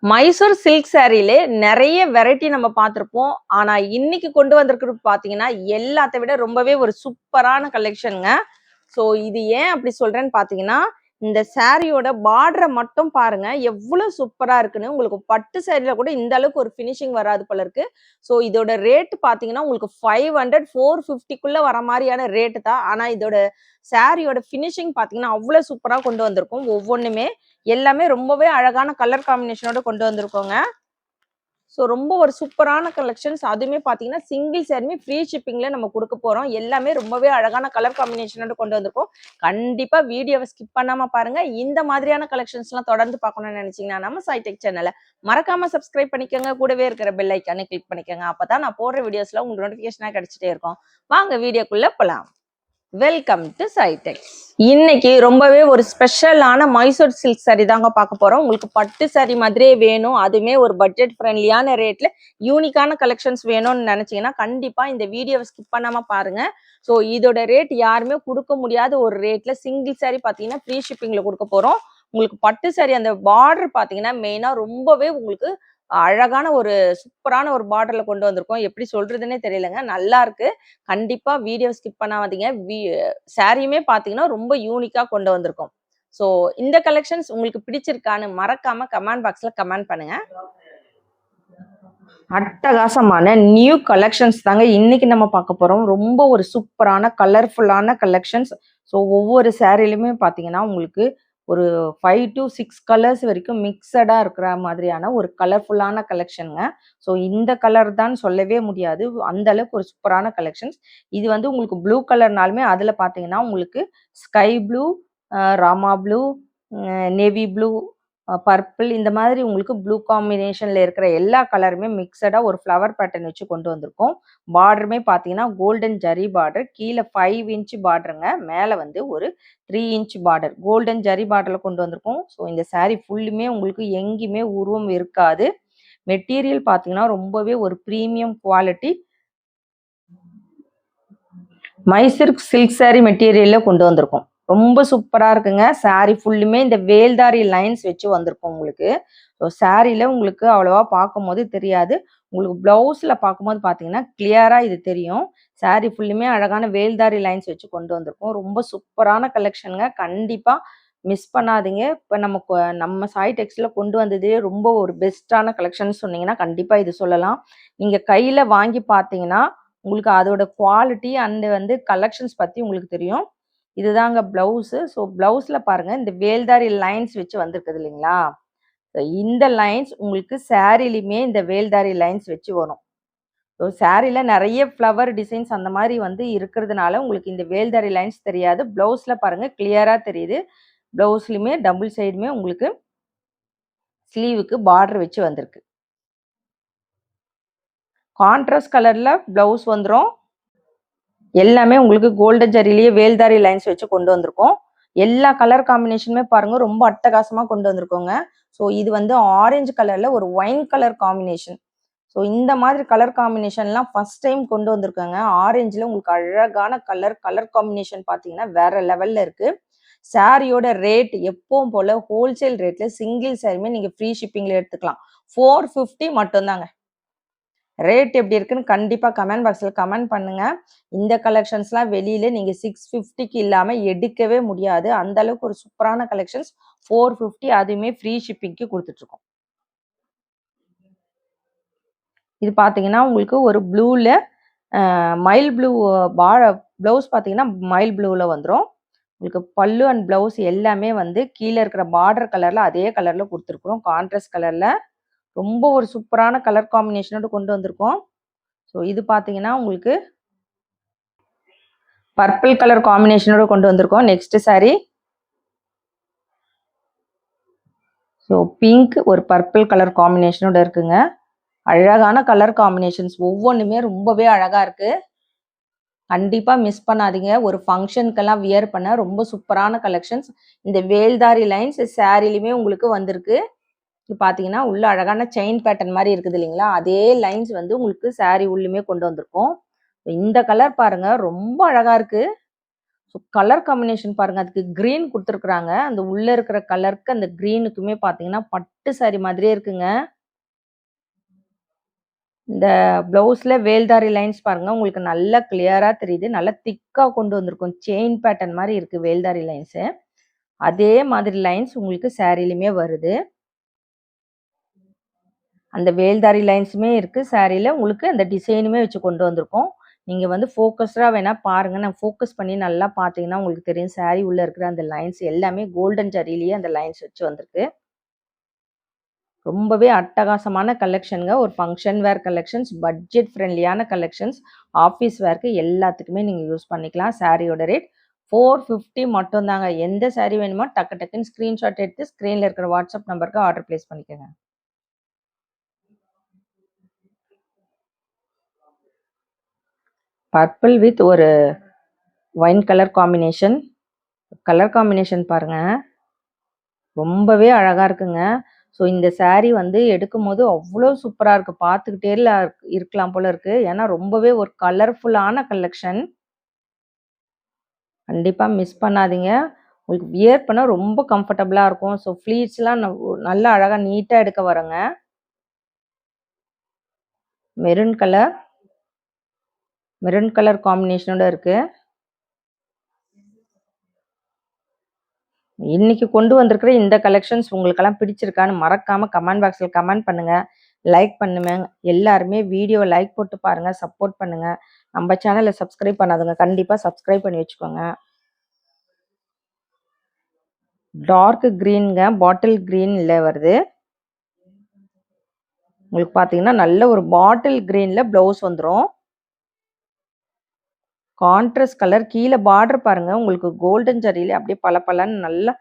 Mysore silk சாரியிலே நிறைய variety நம்ம பார்த்துருப்போம். ஆனா இன்னைக்கு கொண்டு வந்திருக்கிறது பார்த்தீங்கன்னா, எல்லாத்த விட ரொம்பவே ஒரு சூப்பரான கலெக்ஷனுங்க. ஸோ இது ஏன் அப்படி சொல்றேன்னு பார்த்தீங்கன்னா, இந்த சாரியோட பார்டர மட்டும் பாருங்க. எவ்வளோ சூப்பரா இருக்குன்னு. உங்களுக்கு பட்டு சாரியில கூட இந்த அளவுக்கு ஒரு ஃபினிஷிங் வராது போல இருக்கு. ஸோ இதோட ரேட் பார்த்தீங்கன்னா, உங்களுக்கு 500, 450க்குள்ள வர மாரியான ரேட்டு தான். ஆனா இதோட சாரியோட ஃபினிஷிங் பார்த்தீங்கன்னா, அவ்வளோ சூப்பரா கொண்டு வந்திருக்கும். ஒவ்வொன்னுமே எல்லாமே ரொம்பவே அழகான கலர் காம்பினேஷனோட கொண்டு வந்திருக்கோங்க. ஸோ ரொம்ப ஒரு சூப்பரான கலெக்ஷன்ஸ். அதுவுமே பார்த்தீங்கன்னா, சிங்கிள் சாரியுமே ஃப்ரீ ஷிப்பிங்ல நம்ம குடுக்க போறோம். எல்லாமே ரொம்பவே அழகான கலர் காம்பினேஷனோட கொண்டு வந்திருக்கோம். கண்டிப்பா வீடியோவ ஸ்கிப் பண்ணாம பாருங்க. இந்த மாதிரியான கலெக்ஷன்ஸ்லாம் தொடர்ந்து பார்க்கணும்னு நினைச்சீங்கன்னா, நம்ம சாய் டெக் சேனல மறக்காம சப்ஸ்கிரைப் பண்ணிக்கோங்க. கூடவே இருக்கிற பெல் ஐகானை கிளிக் பண்ணிக்கோங்க. அப்பதான் நான் போடுற வீடியோஸ்லாம் உங்களுக்கு நோட்டிஃபிகேஷனா கிடைச்சிட்டே இருக்கும். வாங்க வீடியோக்குள்ள போலாம். Welcome to Sai tech. இன்னைக்கு ரொம்பவே ஒரு ஸ்பெஷலான மைசூர் சில்க் சாரி தாங்க பார்க்க போறோம். உங்களுக்கு பட்டு சாரி மாதிரியே வேணும், அதுவுமே ஒரு பட்ஜெட் ஃப்ரெண்ட்லியான ரேட்ல யூனிக்கான கலெக்ஷன்ஸ் வேணும்னு நினைச்சீங்கன்னா கண்டிப்பா இந்த வீடியோவை ஸ்கிப் பண்ணாம பாருங்க. ஸோ இதோட ரேட் யாருமே கொடுக்க முடியாத ஒரு ரேட்ல சிங்கிள் சாரி பார்த்தீங்கன்னா ஃப்ரீ ஷிப்பிங்ல கொடுக்க போறோம். உங்களுக்கு பட்டு சாரி அந்த பார்டர் பார்த்தீங்கன்னா மெயினா ரொம்பவே உங்களுக்கு அழகான ஒரு சூப்பரான ஒரு பார்டர்ல கொண்டு வந்திருக்கோம். எப்படி சொல்றதுன்னே தெரியலங்க, நல்லா இருக்கு. கண்டிப்பா வீடியோ ஸ்கிப் பண்ணாதீங்க. சாரியுமே பாத்தீங்கன்னா ரொம்ப யூனிக்கா கொண்டு வந்திருக்கோம். ஸோ இந்த கலெக்ஷன்ஸ் உங்களுக்கு பிடிச்சிருக்கான்னு மறக்காம கமெண்ட் பாக்ஸ்ல கமெண்ட் பண்ணுங்க. அட்டகாசமான நியூ கலெக்ஷன்ஸ் தாங்க இன்னைக்கு நம்ம பார்க்க போறோம். ரொம்ப ஒரு சூப்பரான கலர்ஃபுல்லான கலெக்ஷன்ஸ். ஸோ ஒவ்வொரு சாரிலுமே பார்த்தீங்கன்னா உங்களுக்கு ஒரு 5 to 6 கலர்ஸ் வரைக்கும் மிக்சடா இருக்கிற மாதிரியான ஒரு கலர்ஃபுல்லான கலெக்ஷனுங்க. ஸோ இந்த கலர் தான் சொல்லவே முடியாது. அந்த அளவுக்கு ஒரு சூப்பரான கலெக்ஷன்ஸ். இது வந்து உங்களுக்கு ப்ளூ கலர்னாலுமே அதுல பார்த்தீங்கன்னா உங்களுக்கு sky blue, Rama blue, navy blue, purple இந்த மாதிரி உங்களுக்கு ப்ளூ காம்பினேஷன்ல இருக்கிற எல்லா கலருமே மிக்சடா ஒரு ஃப்ளவர் பேட்டர்ன் வச்சு கொண்டு வந்திருக்கோம். பார்டருமே பார்த்தீங்கன்னா கோல்டன் ஜரி பார்டர், கீழே 5 இன்ச் பார்டருங்க, மேலே வந்து ஒரு 3 இன்ச் பார்டர், கோல்டன் ஜரி பார்டர்ல கொண்டு வந்திருக்கோம். ஸோ இந்த சாரீ ஃபுல்லுமே உங்களுக்கு எங்கேயுமே உருவம் இருக்காது. மெட்டீரியல் பார்த்தீங்கன்னா ரொம்பவே ஒரு premium quality Mysore silk sari மெட்டீரியல்ல கொண்டு வந்திருக்கோம். ரொம்ப சூப்பரா இருக்குங்க. சாரி ஃபுல்லுமே இந்த வேல்தாரி லைன்ஸ் வச்சு வந்திருக்கும் உங்களுக்கு. ஸோ சாரியில உங்களுக்கு அவ்வளவா பார்க்கும்போது தெரியாது. உங்களுக்கு பிளவுஸ்ல பார்க்கும்போது பார்த்தீங்கன்னா கிளியரா இது தெரியும். சாரி ஃபுல்லுமே அழகான வேல்தாரி லைன்ஸ் வச்சு கொண்டு வந்திருக்கோம். ரொம்ப சூப்பரான கலெக்ஷனுங்க. கண்டிப்பா மிஸ் பண்ணாதீங்க. இப்போ நம்ம சாய் டெக்ஸ்ல கொண்டு வந்ததே ரொம்ப ஒரு பெஸ்ட்டான கலெக்ஷன் சொன்னீங்கன்னா கண்டிப்பா இது சொல்லலாம். நீங்க கையில வாங்கி பார்த்தீங்கன்னா உங்களுக்கு அதோட குவாலிட்டி அண்ட் வந்து கலெக்ஷன்ஸ் பத்தி உங்களுக்கு தெரியும். இதுதாங்க பிளவுஸு. ஸோ பிளவுஸ்ல பாருங்க இந்த வேல்தாரி லைன்ஸ் வச்சு வந்திருக்குது இல்லைங்களா? இந்த லைன்ஸ் உங்களுக்கு சாரிலுமே இந்த வேல்தாரி லைன்ஸ் வச்சு வரும். ஸோ சாரில நிறைய ஃப்ளவர் டிசைன்ஸ் அந்த மாதிரி வந்து இருக்கிறதுனால உங்களுக்கு இந்த வேல்தாரி லைன்ஸ் தெரியாது. பிளவுஸ்ல பாருங்க கிளியரா தெரியுது. பிளவுஸ்லயுமே டபுள் சைடுமே உங்களுக்கு ஸ்லீவுக்கு பார்டர் வச்சு வந்திருக்கு. கான்ட்ராஸ்ட் கலர்ல பிளவுஸ் வந்துரும். எல்லாமே உங்களுக்கு கோல்டன் ஜரிலேயே வேல்தாரி லைன்ஸ் வச்சு கொண்டு வந்திருக்கோம். எல்லா கலர் காம்பினேஷனுமே பாருங்க ரொம்ப அட்டகாசமா கொண்டு வந்திருக்கோங்க. ஸோ இது வந்து ஆரஞ்சு கலர்ல ஒரு ஒயின் கலர் காம்பினேஷன். ஸோ இந்த மாதிரி கலர் காம்பினேஷன்லாம் ஃபர்ஸ்ட் டைம் கொண்டு வந்திருக்காங்க. ஆரஞ்சுல உங்களுக்கு அழகான கலர் காம்பினேஷன் பார்த்தீங்கன்னா வேற லெவல்ல இருக்கு. சாரியோட ரேட் எப்பவும் போல ஹோல்சேல் ரேட்ல சிங்கிள் சாரியுமே நீங்க ஃப்ரீ ஷிப்பிங்ல எடுத்துக்கலாம். 450 மட்டும்தாங்க. ரேட் எப்படி இருக்குன்னு கண்டிப்பா கமெண்ட் பாக்ஸ்ல கமெண்ட் பண்ணுங்க. இந்த கலெக்ஷன்ஸ்லாம் வெளியில நீங்க 650க்கு இல்லாம எடுக்கவே முடியாது. அந்த அளவுக்கு ஒரு சூப்பரான கலெக்ஷன்ஸ் 450, அதுவுமே ஃப்ரீ ஷிப்பிங்க்கு கொடுத்துட்டு இருக்கோம். இது பாத்தீங்கன்னா உங்களுக்கு ஒரு ப்ளூல மயில் ப்ளூ பிளவுஸ் பாத்தீங்கன்னா மயில் ப்ளூல வந்துடும். உங்களுக்கு பல்லு அண்ட் பிளவுஸ் எல்லாமே வந்து கீழே இருக்கிற பார்டர் கலர்ல அதே கலர்ல கொடுத்துருக்குறோம். கான்ட்ராஸ்ட் கலர்ல ரொம்ப ஒரு சூப்பரான கலர் காம்பினேஷனோட கொண்டு வந்திருக்கோம். ஸோ இது பார்த்தீங்கன்னா உங்களுக்கு பர்பிள் கலர் காம்பினேஷனோட கொண்டு வந்திருக்கோம். நெக்ஸ்ட் சாரி ஸோ பிங்க் ஒரு பர்பிள் கலர் காம்பினேஷனோட இருக்குங்க. அழகான கலர் காம்பினேஷன்ஸ் ஒவ்வொன்றுமே ரொம்பவே அழகா இருக்கு. கண்டிப்பா மிஸ் பண்ணாதீங்க. ஒரு ஃபங்க்ஷனுக்கெல்லாம் வியர் பண்ண ரொம்ப சூப்பரான கலெக்ஷன்ஸ். இந்த வேல்தாரி லைன்ஸ் சாரிலுமே உங்களுக்கு வந்திருக்கு. இது பார்த்தீங்கன்னா உள்ள அழகான செயின் பேட்டர்ன் மாதிரி இருக்குது இல்லைங்களா? அதே லைன்ஸ் வந்து உங்களுக்கு சாரி உள்ளுமே கொண்டு வந்திருக்கோம். இந்த கலர் பாருங்க ரொம்ப அழகா இருக்கு. ஸோ கலர் காம்பினேஷன் பாருங்க, அதுக்கு கிரீன் கொடுத்துருக்குறாங்க. அந்த உள்ள இருக்கிற கலருக்கு அந்த கிரீனுக்குமே பார்த்தீங்கன்னா பட்டு சாரி மாதிரியே இருக்குங்க. இந்த ப்ளவுஸ்ல வேல்தாரி லைன்ஸ் பாருங்க, உங்களுக்கு நல்லா கிளியரா தெரியுது. நல்லா திக்கா கொண்டு வந்திருக்கும். செயின் பேட்டர்ன் மாதிரி இருக்கு வேல்தாரி லைன்ஸ். அதே மாதிரி லைன்ஸ் உங்களுக்கு சாரிலுமே வருது. அந்த வேல்தாரி லைன்ஸுமே இருக்கு சாரில. உங்களுக்கு அந்த டிசைனுமே வச்சு கொண்டு வந்திருக்கோம். நீங்க வந்து ஃபோக்கஸ்டா வேணா பாருங்க. நான் ஃபோக்கஸ் பண்ணி நல்லா பார்த்தீங்கன்னா உங்களுக்கு தெரியும். சாரி உள்ள இருக்கிற அந்த லைன்ஸ் எல்லாமே கோல்டன் ஜரியிலேயே அந்த லைன்ஸ் வச்சு வந்திருக்கு. ரொம்பவே அட்டகாசமான கலெக்ஷனுங்க. ஒரு ஃபங்க்ஷன் வேர் கலெக்ஷன்ஸ், பட்ஜெட் ஃப்ரெண்ட்லியான கலெக்ஷன்ஸ், ஆஃபீஸ் வேர்க்கு எல்லாத்துக்குமே நீங்க யூஸ் பண்ணிக்கலாம். சாரியோட ரேட் 450 மட்டும் தாங்க. எந்த சாரி வேணுமோ டக்கு டக்குன்னு ஸ்க்ரீன்ஷாட் எடுத்து ஸ்க்ரீன்ல இருக்கிற வாட்ஸ்அப் நம்பருக்கு ஆர்டர் பிளேஸ் பண்ணிக்கோங்க. பர்பிள் வித் ஒரு wine colour combination. Colour combination பாருங்க, ரொம்பவே அழகா இருக்குங்க. ஸோ இந்த சாரீ வந்து எடுக்கும்போது அவ்வளோ சூப்பராக இருக்கு. பார்த்துக்கிட்டே இருக்கலாம் போல இருக்கு. ஏன்னா ரொம்பவே ஒரு கலர்ஃபுல்லான கலெக்ஷன். கண்டிப்பாக மிஸ் பண்ணாதீங்க. உங்களுக்கு வியர் பண்ண ரொம்ப கம்ஃபர்டபுளாக இருக்கும். ஸோ ஃப்ளீட்ஸ்லாம் நல்லா அழகாக நீட்டாக எடுக்க வரங்க. மெரூன் கலர் காம்பினேஷனோட இருக்கு. இன்னைக்கு கொண்டு வந்திருக்கிற இந்த கலெக்ஷன்ஸ் உங்களுக்கெல்லாம் பிடிச்சிருக்கான்னு மறக்காம கமெண்ட் பாக்ஸில் கமெண்ட் பண்ணுங்க, லைக் பண்ணுங்க. எல்லாருமே வீடியோ லைக் போட்டு பாருங்க, சப்போர்ட் பண்ணுங்க. நம்ம சேனலை சப்ஸ்கிரைப் பண்ணாதுங்க, கண்டிப்பா சப்ஸ்கிரைப் பண்ணி வச்சுக்கோங்க. டார்க் கிரீன்ங்க, பாட்டில் கிரீன்ல வருது. உங்களுக்கு பாத்தீங்கன்னா நல்ல ஒரு பாட்டில் கிரீன்ல பிளவுஸ் வந்துடும். Contrast colour. கீழே பார்டர் பாருங்க, உங்களுக்கு கோல்டன் ஜரியில அப்படியே பளபளன்னு நல்லா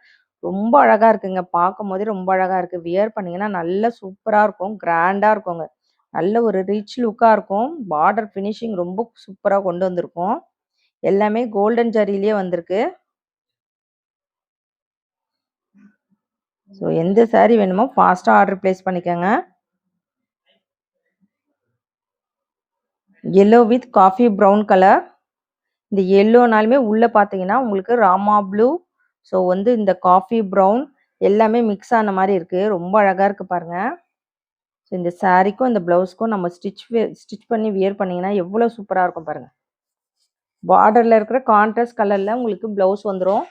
ரொம்ப அழகா இருக்குங்க. பார்க்கும் போதே ரொம்ப அழகா இருக்கு. வியர் பண்ணீங்கன்னா நல்லா சூப்பரா இருக்கும், கிராண்டா இருக்குங்க. நல்ல ஒரு ரிச் லுக்கா இருக்கும். பார்டர் ஃபினிஷிங் ரொம்ப சூப்பரா கொண்டு வந்திருக்கும். எல்லாமே கோல்டன் ஜரியிலேயே வந்திருக்கு. ஸோ எந்த சாரி வேணுமோ ஃபாஸ்டா ஆர்டர் பிளேஸ் பண்ணிக்கோங்க. Yellow with coffee brown colour. இந்த எல்லோனாலுமே உள்ள பார்த்தீங்கன்னா உங்களுக்கு ராமா ப்ளூ, ஸோ வந்து இந்த காஃபி ப்ரௌன் எல்லாமே மிக்ஸ் ஆன மாதிரி இருக்கு. ரொம்ப அழகா இருக்கு பாருங்க. ஸோ இந்த சாரிக்கும் இந்த பிளவுஸ்க்கும் நம்ம ஸ்டிச் பண்ணி வியர் பண்ணீங்கன்னா எவ்வளோ சூப்பராக இருக்கும் பாருங்க. பார்டர்ல இருக்கிற கான்ட்ராஸ்ட் கலர்ல உங்களுக்கு பிளவுஸ் வந்துடும்.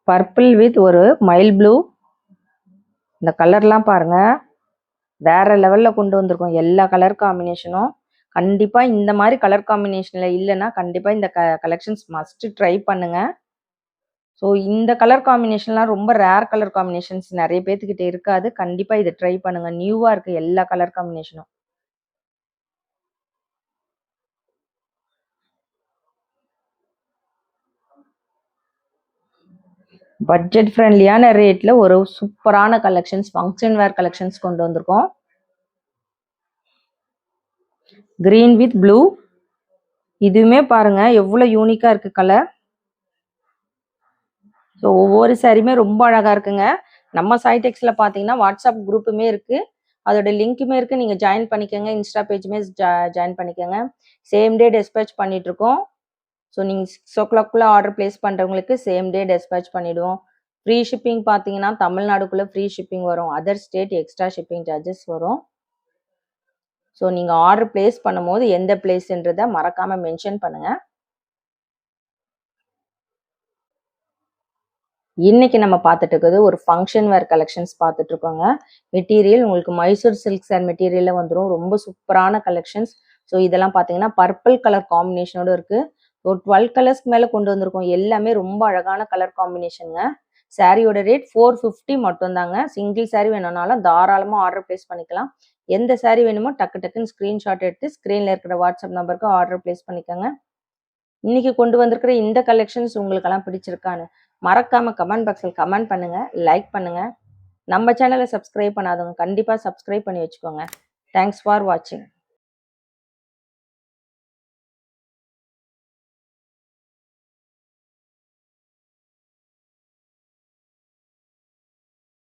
பர்பிள் வித் ஒரு மைல் ப்ளூ. இந்த கலர்லாம் பாருங்க, வேற லெவல்ல கொண்டு வந்திருக்கோம். எல்லா கலர் காம்பினேஷனும் கண்டிப்பா இந்த மாதிரி கலர் காம்பினேஷன்ல இல்லைன்னா கண்டிப்பா இந்த கலெக்ஷன்ஸ் மஸ்ட் ட்ரை பண்ணுங்க. ஸோ இந்த கலர் காம்பினேஷன்லாம் ரொம்ப ரேர் கலர் காம்பினேஷன்ஸ், நிறைய பேர்த்துக்கிட்ட இருக்காது. கண்டிப்பா இதை ட்ரை பண்ணுங்க. நியூவா இருக்கு எல்லா கலர் காம்பினேஷனும். பட்ஜெட் ஃப்ரெண்ட்லியான ரேட்ல ஒரு சூப்பரான கலெக்ஷன்ஸ், ஃபங்க்ஷன் வேர் கலெக்ஷன்ஸ் கொண்டு வந்திருக்கோம். Green with blue. இதுவுமே பாருங்க எவ்வளவு யூனிக்கா இருக்கு கலர். ஸோ ஒவ்வொரு சாரியுமே ரொம்ப அழகா இருக்குங்க. நம்ம சைடெக்ஸ்ல பார்த்தீங்கன்னா வாட்ஸ்அப் குரூப்புமே இருக்கு, அதோட லிங்க்குமே இருக்கு. நீங்க ஜாயின் பண்ணிக்கோங்க. இன்ஸ்டா பேஜுமே ஜாயின் பண்ணிக்கோங்க. சேம் டே டெஸ்பேச் பண்ணிட்டு இருக்கோம். ஸோ நீங்கள் 6 o'clock ஆர்டர் பிளேஸ் பண்ணுறவங்களுக்கு சேம் டே டெஸ்பேச் பண்ணிவிடுவோம். ஃப்ரீ ஷிப்பிங் பார்த்தீங்கன்னா தமிழ்நாடுக்குள்ளே ஃப்ரீ ஷிப்பிங் வரும். Other state extra shipping charges வரும். ஸோ நீங்கள் ஆர்டர் பிளேஸ் பண்ணும்போது எந்த பிளேஸ்ன்றதை மறக்காமல் மென்ஷன் பண்ணுங்கள். இன்னைக்கு நம்ம பார்த்துட்டு இருக்கிறது ஒரு ஃபங்க்ஷன் வேர் கலெக்ஷன்ஸ் பார்த்துட்டு இருக்கோங்க. மெட்டீரியல் உங்களுக்கு மைசூர் சில்க் சார் மெட்டீரியல்ல வந்துடும். ரொம்ப சூப்பரான கலெக்ஷன்ஸ். ஸோ இதெல்லாம் பார்த்தீங்கன்னா பர்பிள் கலர் காம்பினேஷனோட இருக்கு. ஒரு 12 கலர்ஸ்க்கு மேலே கொண்டு வந்திருக்கோம். எல்லாமே ரொம்ப அழகான கலர் காம்பினேஷனுங்க. சாரியோட ரேட் 450 மட்டும் தாங்க. சிங்கிள் சாரி வேணும்னாலும் தாராளமாக ஆர்டர் பிளேஸ் பண்ணிக்கலாம். எந்த சாரி வேணுமோ டக்கு டக்குன்னு ஸ்க்ரீன்ஷாட் எடுத்து ஸ்க்ரீனில் இருக்கிற வாட்ஸ்அப் நம்பருக்கு ஆர்டர் பிளேஸ் பண்ணிக்கோங்க. இன்னைக்கு கொண்டு வந்திருக்கிற இந்த கலெக்ஷன்ஸ் உங்களுக்கெல்லாம் பிடிச்சிருக்கான்னு மறக்காம கமெண்ட் பாக்ஸில் கமெண்ட் பண்ணுங்க, லைக் பண்ணுங்க. நம்ம சேனலை சப்ஸ்கிரைப் பண்ணாதவங்க கண்டிப்பாக சப்ஸ்கிரைப் பண்ணி வச்சுக்கோங்க. தேங்க்ஸ் ஃபார் வாட்சிங்.